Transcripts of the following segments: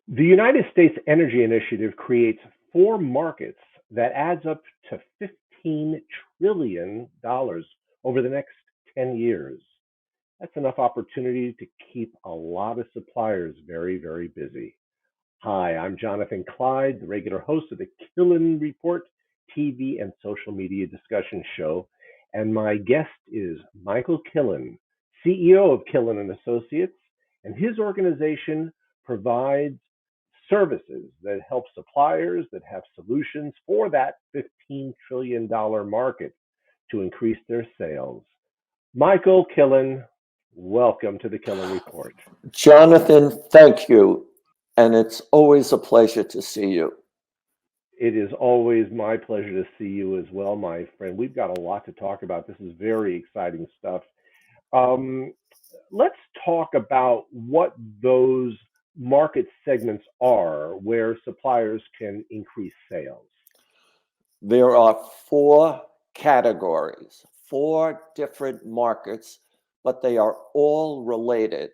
The United States Energy Initiative creates four markets that adds up to $15 trillion over the next 10 years. That's enough opportunity to keep a lot of suppliers very, very busy. Hi, I'm Jonathan Kleid, the regular host of the Killen Report TV and social media discussion show, and my guest is Michael Killen, CEO of Killen Associates, and his organization provides services that help suppliers that have solutions for that $15 trillion market to increase their sales. Michael Killen, welcome to the Killen Report. Jonathan, thank you. And it's always a pleasure to see you. It is always my pleasure to see you as well, my friend. We've got a lot to talk about. This is very exciting stuff. Um, let's talk about what those market segments are where suppliers can increase sales. There are four categories, four different markets, but they are all related.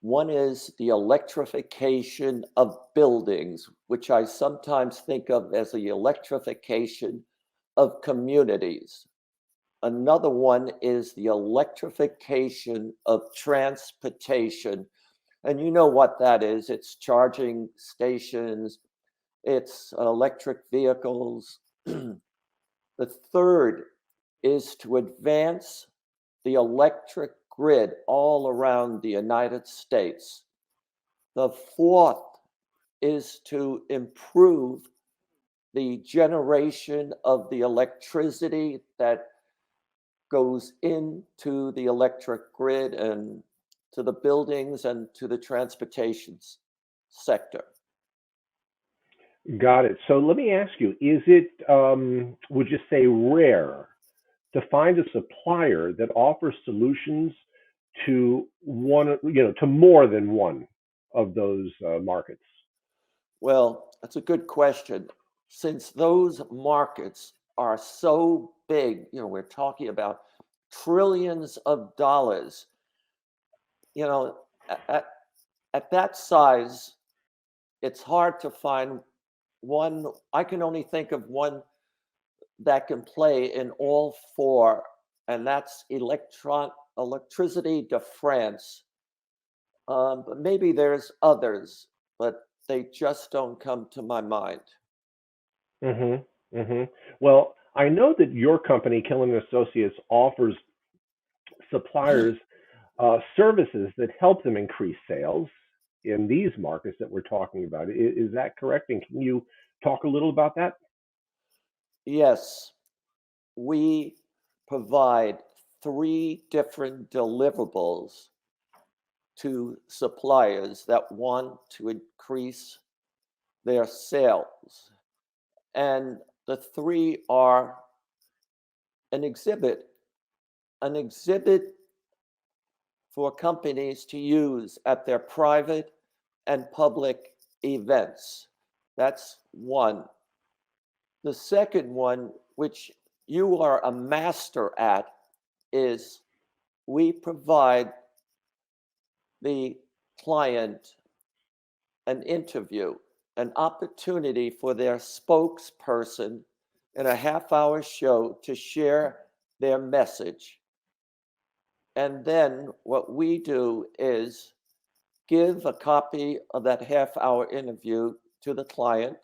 One is the electrification of buildings, which I sometimes think of as the electrification of communities. Another one is the electrification of transportation. And you know what that is. It's charging stations, it's electric vehicles. The third is to advance the electric grid all around the United States. The fourth is to improve the generation of the electricity that goes into the electric grid and to the buildings and to the transportation sector. Got it. So let me ask you, is it, would you say rare to find a supplier that offers solutions to to more than one of those markets? Well, that's a good question. Since those markets are so big, we're talking about trillions of dollars, you know, at, at that size, it's hard to find one. I can only think of one that can play in all four, and that's Electricity de France. But maybe there's others, but they just don't come to my mind. Well, I know that your company, Killen Associates, offers suppliers services that help them increase sales in these markets that we're talking about. Is that correct? And can you talk a little about that? Yes, we provide three different deliverables to suppliers that want to increase their sales. And the three are an exhibit, an exhibit for companies to use at their private and public events. That's one. The second one, which you are a master at, is we provide the client an interview, an opportunity for their spokesperson in a half-hour show to share their message. And then what we do is give a copy of that half-hour interview to the client.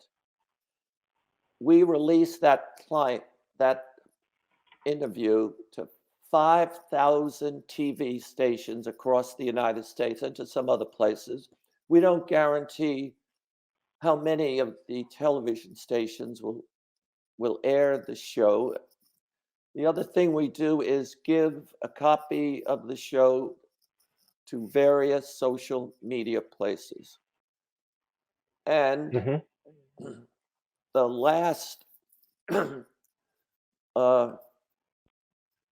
We release that interview to 5,000 TV stations across the United States and to some other places. We don't guarantee how many of the television stations will air the show. The other thing we do is give a copy of the show to various social media places. And Hmm. the last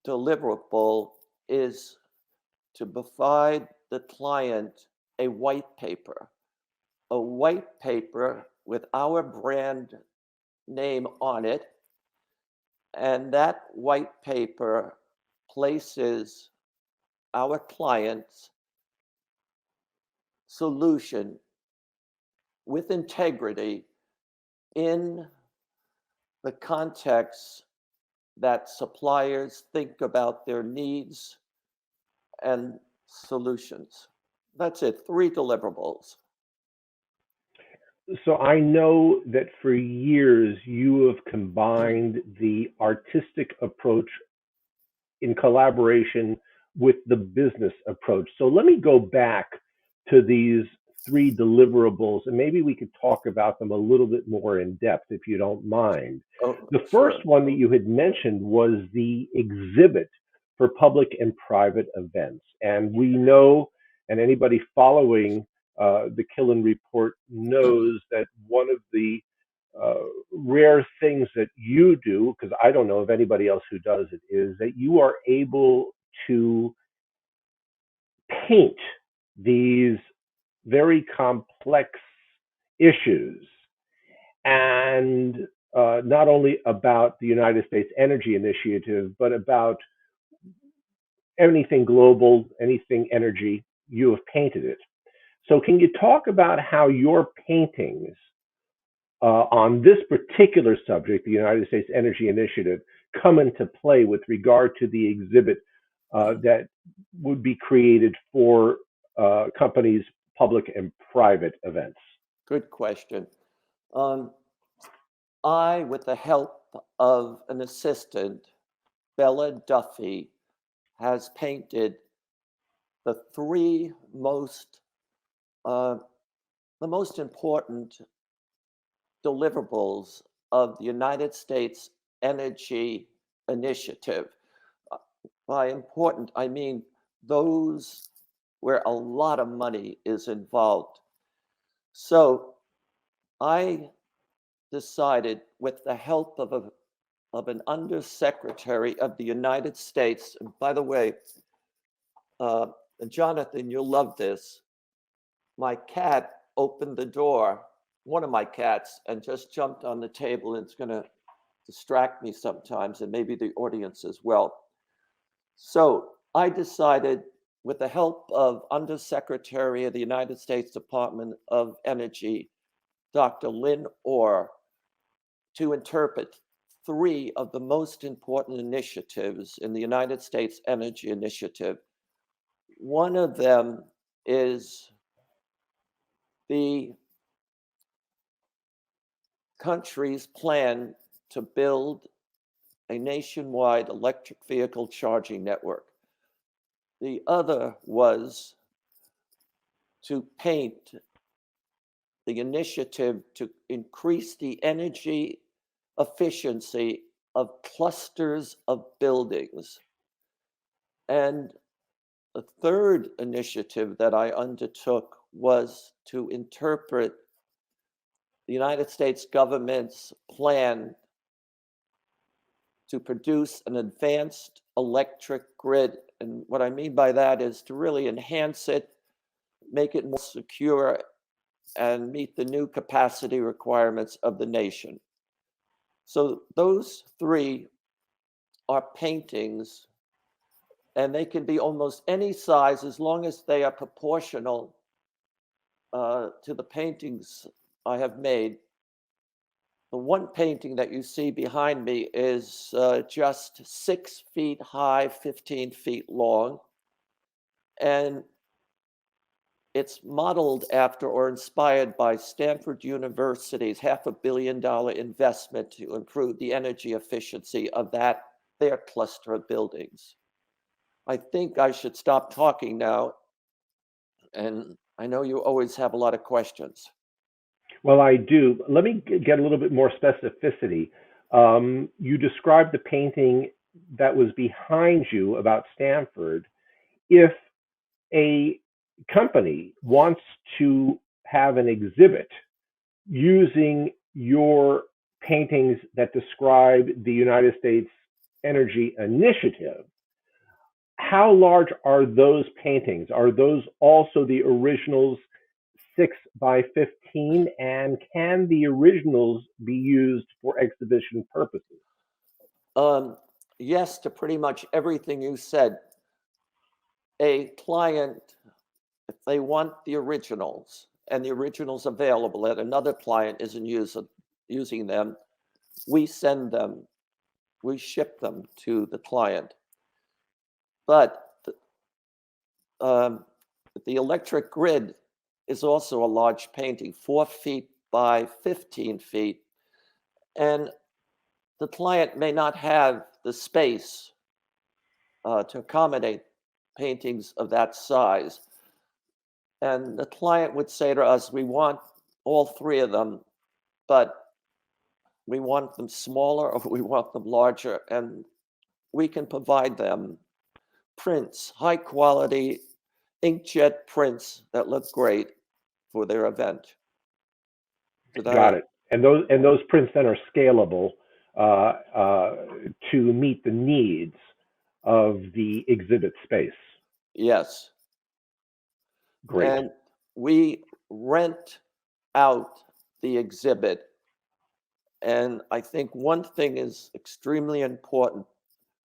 deliverable is to provide the client a white paper with our brand name on it. And that white paper places our client's solution with integrity in the context that suppliers think about their needs and solutions. That's it, 3 deliverables. So I know that for years you have combined the artistic approach in collaboration with the business approach. So let me go back to these 3 deliverables and maybe we could talk about them a little bit more in depth if you don't mind. Oh, The first sure. one that you had mentioned was the exhibit for public and private events. And we know, and anybody following the Killen report knows that one of the uh, rare things that you do, because I don't know of anybody else who does it, is that you are able to paint these very complex issues and not only about the United States Energy Initiative, but about anything global, anything energy, you have painted it. So, can you talk about how your paintings on this particular subject, the United States Energy Initiative, come into play with regard to the exhibit that would be created for companies' public and private events? Good question. Um, I, with the help of an assistant, Bella Duffy, has painted the three uh, the most important deliverables of the United States Energy Initiative. Uh, By important, I mean those where a lot of money is involved. So I decided, with the help of an undersecretary of the United States, and by the way, uh, Jonathan, you'll love this. My cat opened the door, one of my cats, and just jumped on the table, and it's going to distract me sometimes, and maybe the audience as well. So I decided, with the help of Undersecretary of the United States Department of Energy, Dr. Lynn Orr, to interpret three of the most important initiatives in the United States Energy Initiative. One of them is the country's plan to build a nationwide electric vehicle charging network. The other was to paint the initiative to increase the energy efficiency of clusters of buildings. And the third initiative that I undertook was to interpret the United States government's plan to produce an advanced electric grid. And what I mean by that is to really enhance it, make it more secure, and meet the new capacity requirements of the nation. So those three are paintings, and they can be almost any size as long as they are proportional to the paintings I have made. The one painting that you see behind me is just 6 feet high, 15 feet long, and it's modeled after or inspired by Stanford University's $500 million investment to improve the energy efficiency of their cluster of buildings. I think I should stop talking now, and I know you always have a lot of questions. Well, I do. Let me get a little bit more specificity. You described the painting that was behind you about Stanford. If a company wants to have an exhibit using your paintings that describe the United States Energy Initiative, how large are those paintings? Are those also the originals 6 by 15? And can the originals be used for exhibition purposes? Um, yes to pretty much everything you said. A client, if they want the originals, and the original's available and another client isn't using them, we ship them to the client. But the electric grid is also a large painting, 4 feet by 15 feet. And the client may not have the space to accommodate paintings of that size. And the client would say to us, we want all 3 of them, but we want them smaller or we want them larger. And we can provide them prints, high quality inkjet prints that look great for their event. Got it. And those prints then are scalable to meet the needs of the exhibit space. Yes. Great. And we rent out the exhibit. And I think one thing is extremely important.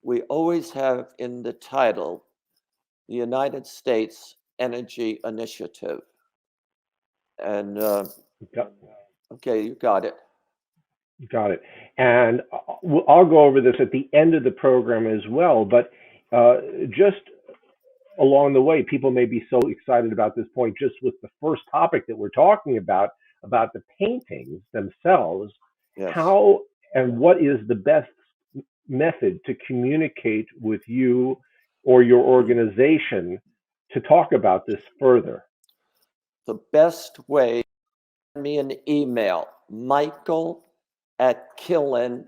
We always have in the title the United States Energy Initiative. And okay, you got it. Got it. And I'll go over this at the end of the program as well, but just along the way, people may be so excited about this point just with the first topic that we're talking about the paintings themselves. Yes. How and what is the best method to communicate with you or your organization to talk about this further? The best way, send me an email, Michael@Killen,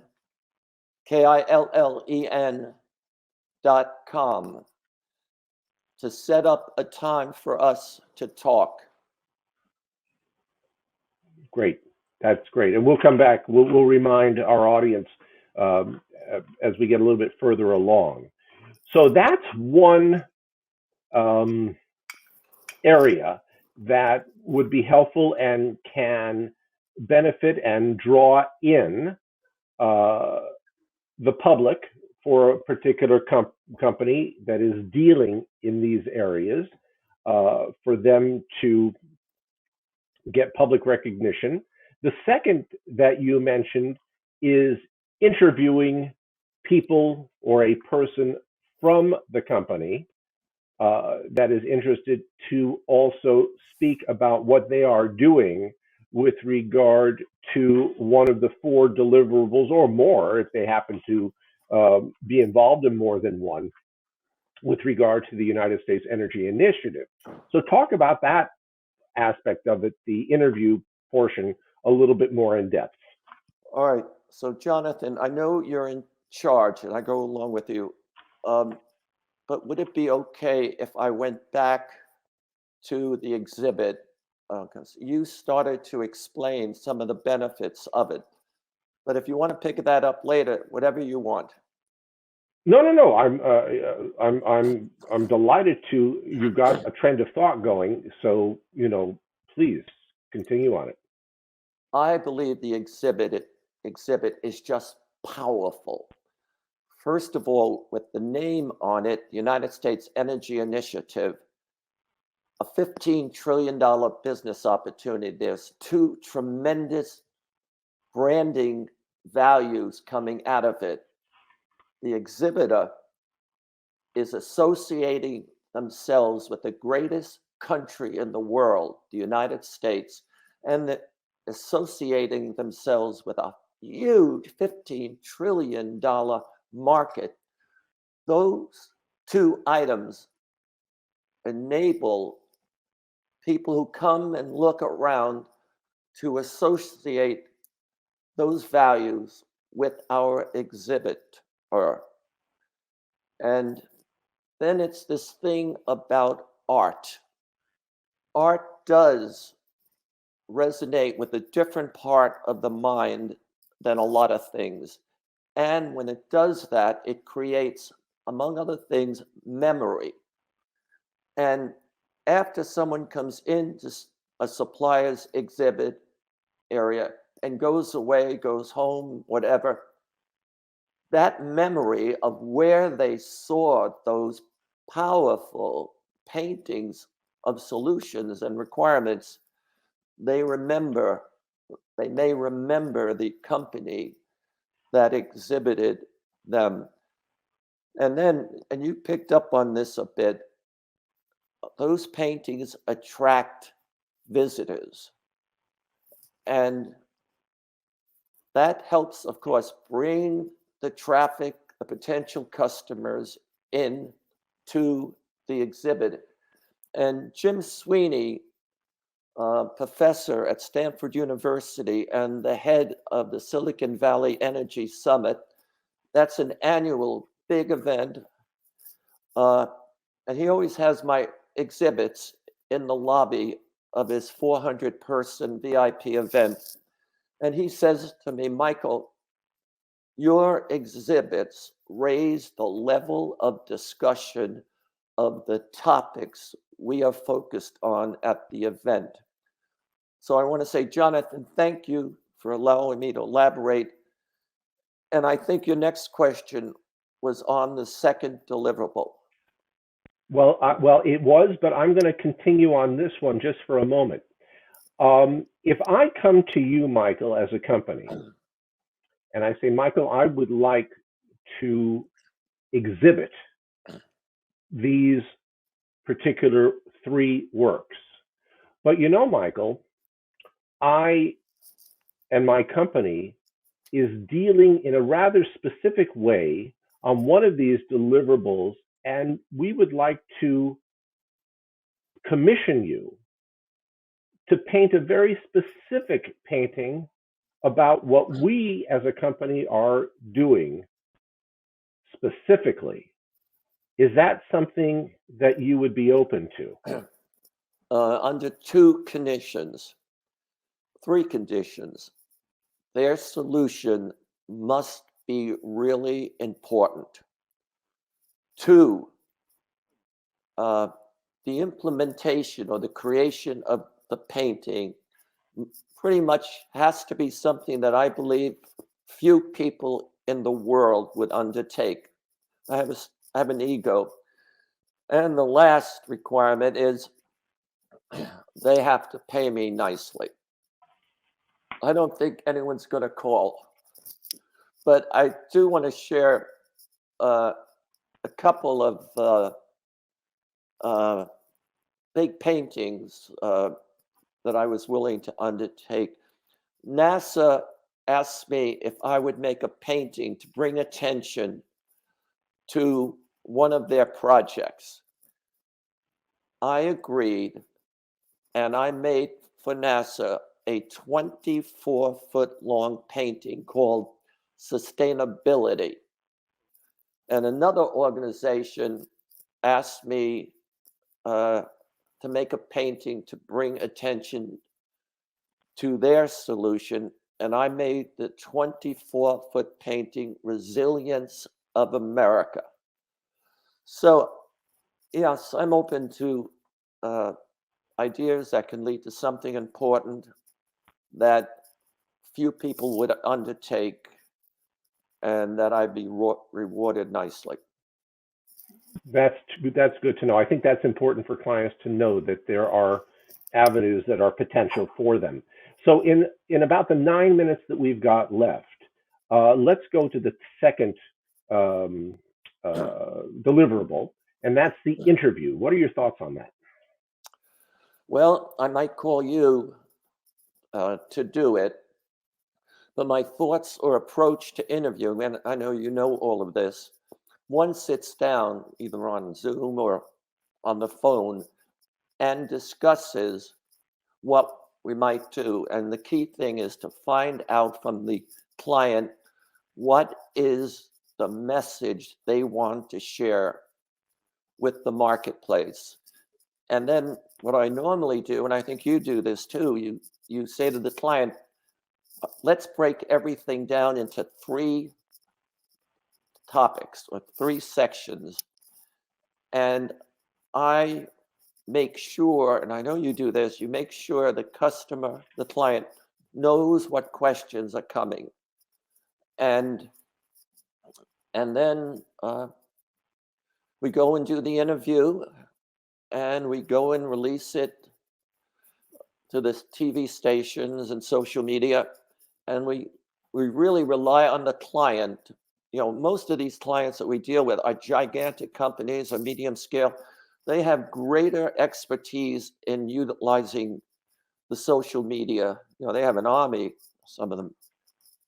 KILLEN.com, to set up a time for us to talk. Great. That's great. And we'll come back. We'll remind our audience as we get a little bit further along. So that's one area that would be helpful and can benefit and draw in the public for a particular company that is dealing in these areas, for them to get public recognition. The second that you mentioned is interviewing people or a person from the company that is interested to also speak about what they are doing with regard to one of the 4 deliverables or more, if they happen to be involved in more than one, with regard to the United States Energy Initiative. So talk about that aspect of it, the interview portion, a little bit more in depth. All right. So, Jonathan, I know you're in charge and I go along with you. But would it be okay if I went back to the exhibit? Because you started to explain some of the benefits of it. But if you want to pick that up later, whatever you want. No. I'm delighted to. You've got a trend of thought going. So please continue on it. I believe the exhibit is just powerful. First of all, with the name on it, the United States Energy Initiative, a $15 trillion business opportunity. There's 2 tremendous branding values coming out of it. The exhibitor is associating themselves with the greatest country in the world, the United States, and associating themselves with a huge $15 trillion market. Those 2 items enable people who come and look around to associate those values with our exhibit. And then it's this thing about art. Art does resonate with a different part of the mind than a lot of things. And when it does that, it creates, among other things, memory. And after someone comes into a supplier's exhibit area and goes away, goes home, whatever, that memory of where they saw those powerful paintings of solutions and requirements they may remember the company that exhibited them. And you picked up on this a bit, those paintings attract visitors. And that helps, of course, bring the traffic, the potential customers in to the exhibit. And Jim Sweeney, professor at Stanford University and the head of the Silicon Valley Energy Summit, that's an annual big event. And he always has my exhibits in the lobby of his 400-person VIP event. And he says to me, Michael, your exhibits raise the level of discussion of the topics we are focused on at the event. So I want to say, Jonathan, thank you for allowing me to elaborate. And I think your next question was on the second deliverable. Well, it was, but I'm going to continue on this one just for a moment. If I come to you, Michael, as a company, and I say, Michael, I would like to exhibit these particular 3 works. But you know, Michael, I and my company is dealing in a rather specific way on one of these deliverables, and we would like to commission you to paint a very specific painting about what we as a company are doing specifically. Is that something that you would be open to? Under 2 conditions, 3 conditions. Their solution must be really important. 2, the implementation or the creation of the painting pretty much has to be something that I believe few people in the world would undertake. I have an ego. And the last requirement is they have to pay me nicely. I don't think anyone's going to call. But I do want to share a couple of big paintings that I was willing to undertake. NASA asked me if I would make a painting to bring attention to one of their projects. I agreed, and I made for NASA a 24-foot long painting called Sustainability. And another organization asked me to make a painting to bring attention to their solution, and I made the 24-foot painting, Resilience of America. So, yes, I'm open to ideas that can lead to something important that few people would undertake, and that I'd be rewarded nicely. That's good to know. I think that's important for clients to know that there are avenues that are potential for them. So in about the 9 minutes that we've got left, let's go to the second deliverable, and that's the interview. What are your thoughts on that? Well, I might call you to do it, but my thoughts or approach to interview, and I know you know all of this, one sits down either on Zoom or on the phone and discusses what we might do. And the key thing is to find out from the client what is the message they want to share with the marketplace. And then what I normally do, and I think you do this too, you say to the client, let's break everything down into 3 topics or 3 sections. And I make sure, and I know you do this, you make sure the customer, the client, knows what questions are coming. And then we go and do the interview, and we go and release it to the TV stations and social media, and we really rely on the client. Most of these clients that we deal with are gigantic companies or medium scale. They have greater expertise in utilizing the social media. They have an army, some of them,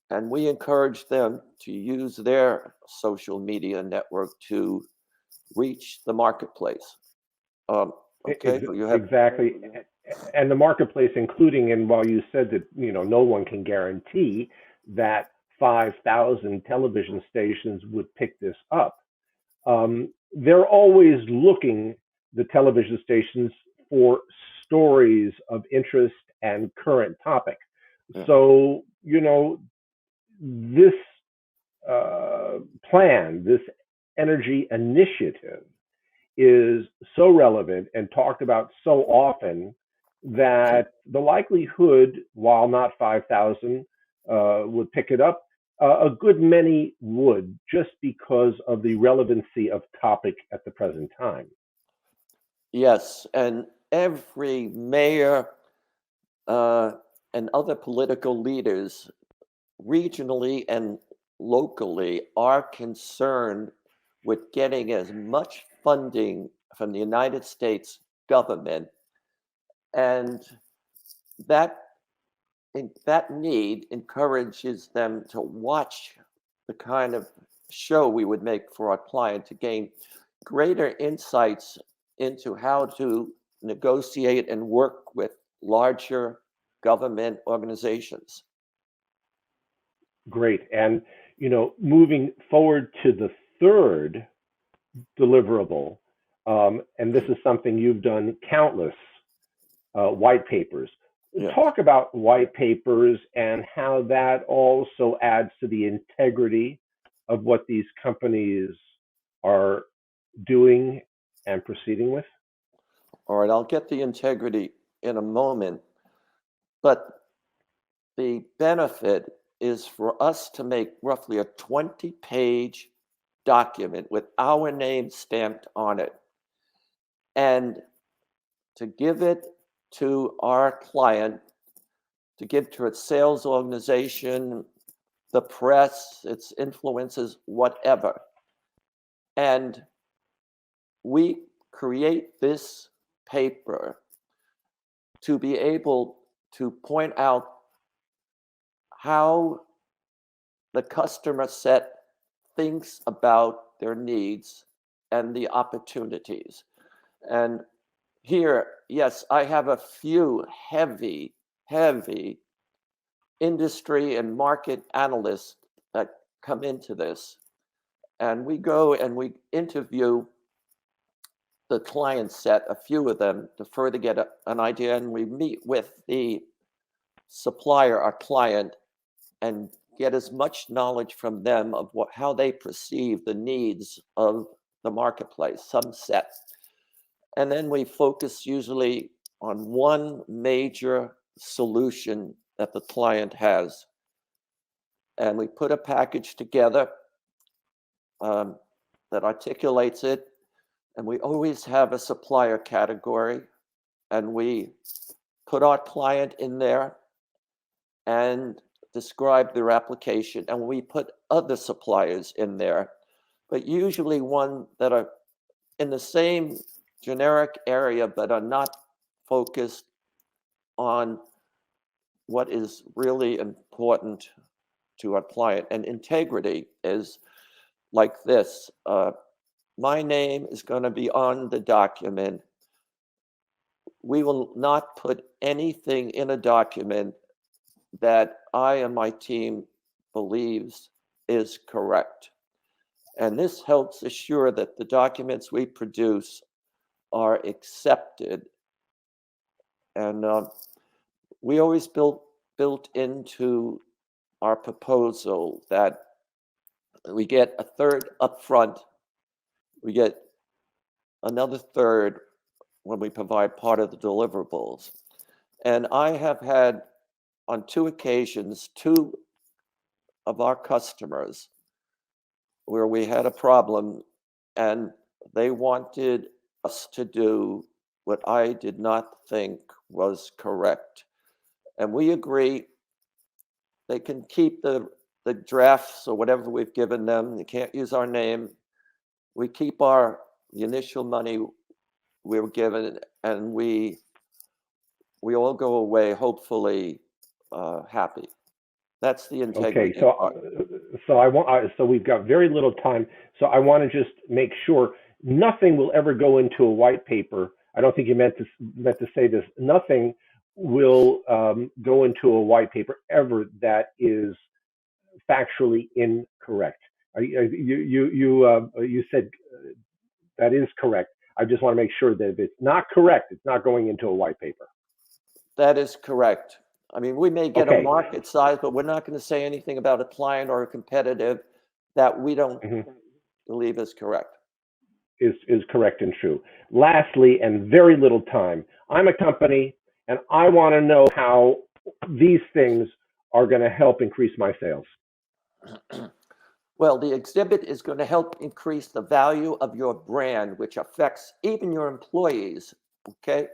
and we encourage them to use their social media network to reach the marketplace. Okay, you have. Exactly. And the marketplace, including, and while you said that, no one can guarantee that 5,000 television stations would pick this up, they're always looking, the television stations, for stories of interest and current topic. Yeah. So, this plan, this energy initiative, is so relevant and talked about so often that the likelihood, while not 5,000 would pick it up, a good many would, just because of the relevancy of topic at the present time. Yes, and every mayor and other political leaders, regionally and locally, are concerned with getting as much funding from the United States government, and that that need encourages them to watch the kind of show we would make for our client to gain greater insights into how to negotiate and work with larger government organizations. Great. And, moving forward to the third deliverable, and this is something you've done countless white papers. Yes. Talk about white papers and how that also adds to the integrity of what these companies are doing and proceeding with. All right, I'll get the integrity in a moment, but the benefit is for us to make roughly a 20-page document with our name stamped on it, and to give it to our client, to give to its sales organization, the press, its influencers, whatever. And we create this paper to be able to point out how the customer set thinks about their needs and the opportunities. And here, yes, I have a few heavy industry and market analysts that come into this. And we go and we interview the client set, a few of them, to further get an idea. And we meet with the supplier, our client, and get as much knowledge from them of how they perceive the needs of the marketplace, some set. And then we focus usually on one major solution that the client has. And we put a package together that articulates it. And we always have a supplier category. And we put our client in there and describe their application. And we put other suppliers in there, but usually one that are in the same generic area, but are not focused on what is really important to our client. And integrity is like this. My name is going to be on the document. We will not put anything in a document that I and my team believes is correct. And this helps assure that the documents we produce are accepted. And we always built into our proposal that we get a third upfront, we get another third when we provide part of the deliverables. And I have had, on 2 occasions, 2 of our customers where we had a problem and they wanted us to do what I did not think was correct. And we agree they can keep the drafts or whatever we've given them. They can't use our name. We keep the initial money we were given, and we all go away hopefully happy. That's the Okay, integrity so part. so we've got very little time. So I want to just make sure nothing will ever go into a white paper. I don't think you meant to say this. Nothing will go into a white paper ever that is factually incorrect. You said that is correct. I just want to make sure that if it's not correct, it's not going into a white paper. That is correct. I mean, we may get a Okay. market size, but we're not going to say anything about a client or a competitive that we don't Mhm. believe is correct. Is correct and true. Lastly, and very little time, I'm a company and I want to know how these things are going to help increase my sales. Well, the exhibit is going to help increase the value of your brand, which affects even your employees, okay,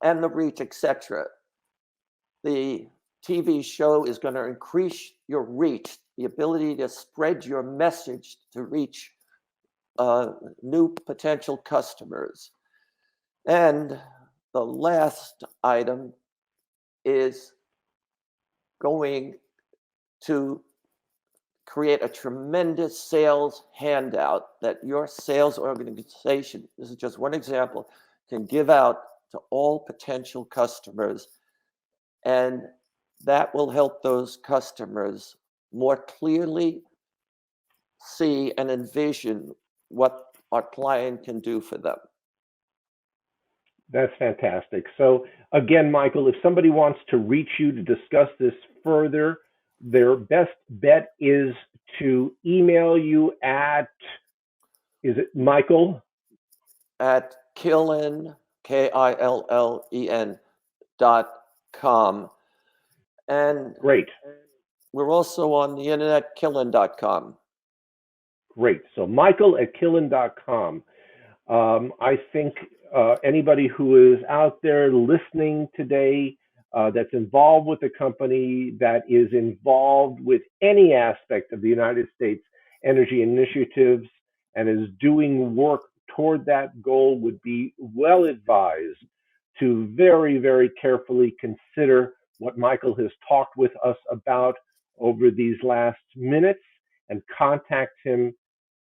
and the reach, etc. The TV show is going to increase your reach, the ability to spread your message to reach new potential customers. And the last item is going to create a tremendous sales handout that your sales organization, this is just one example, can give out to all potential customers. And that will help those customers more clearly see and envision what our client can do for them. That's fantastic. So, again, Michael, if somebody wants to reach you to discuss this further, their best bet is to email you at, is it Michael? At Killen, KILLEN.com. And Great. we're also on the internet, killen.com. Great. So, Michael at Killen.com. I think anybody who is out there listening today that's involved with the company, that is involved with any aspect of the United States energy initiatives and is doing work toward that goal would be well advised to very, very carefully consider what Michael has talked with us about over these last minutes and contact him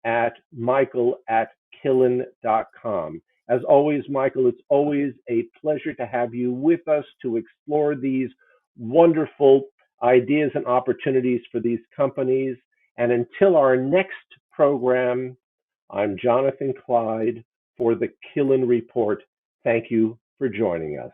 at michael@killen.com. As always, Michael, it's always a pleasure to have you with us to explore these wonderful ideas and opportunities for these companies. And until our next program, I'm Jonathan Kleid for the Killen Report. Thank you for joining us.